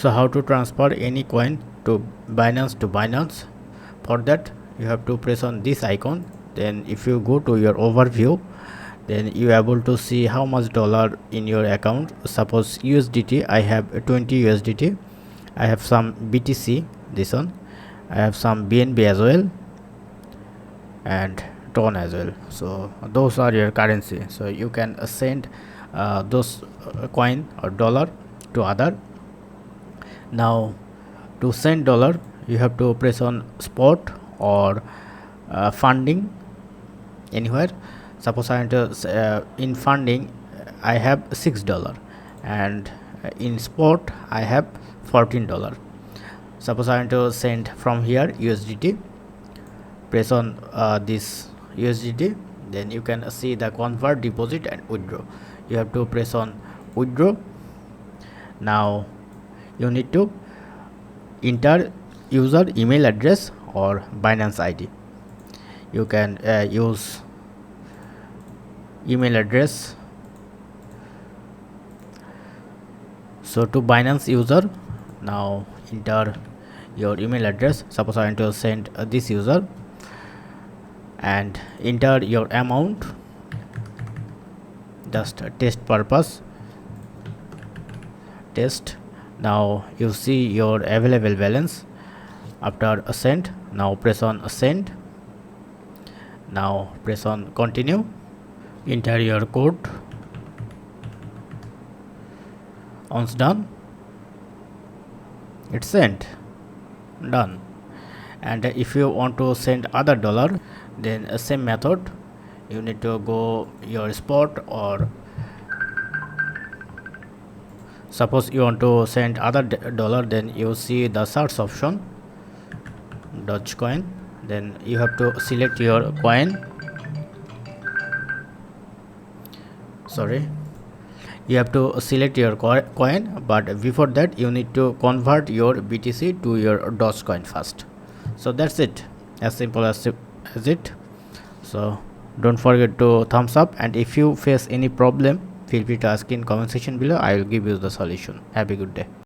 So how to transfer any coin to Binance? For that you have to press on this icon. Then if you go to your overview, then you are able to see how much dollar in your account. Suppose USDT, I have 20 USDT. I have some BTC, this one. I have some BNB as well, and TON as well. So those are your currency. So you can send those coin or dollar to other. Now to send dollar, you have to press on spot or funding anywhere. Suppose I enter in funding I have $6, and in spot I have $14. Suppose I want to send from here USDT, press on this USDT, then you can see the convert, deposit and withdraw. You have to press on withdraw. Now you need to enter user email address or Binance ID. You can use email address. So to Binance user, now enter your email address. Suppose I want to send this user, and enter your amount, just test purpose, test. Now you see your available balance after a send. Now press on send. Now press on continue. Enter your code. Once done, it's sent, done. And if you want to send other dollar, then same method. You need to go your spot, or suppose you want to send other dollar, then you see the search option, Dogecoin. Then you have to select your coin. You have to select your coin, but before that you need to convert your BTC to your Dogecoin first. So that's it, as simple as it. So don't forget to thumbs up, and if you face any problem, feel free to ask in comment section below. I will give you the solution. Have a good day.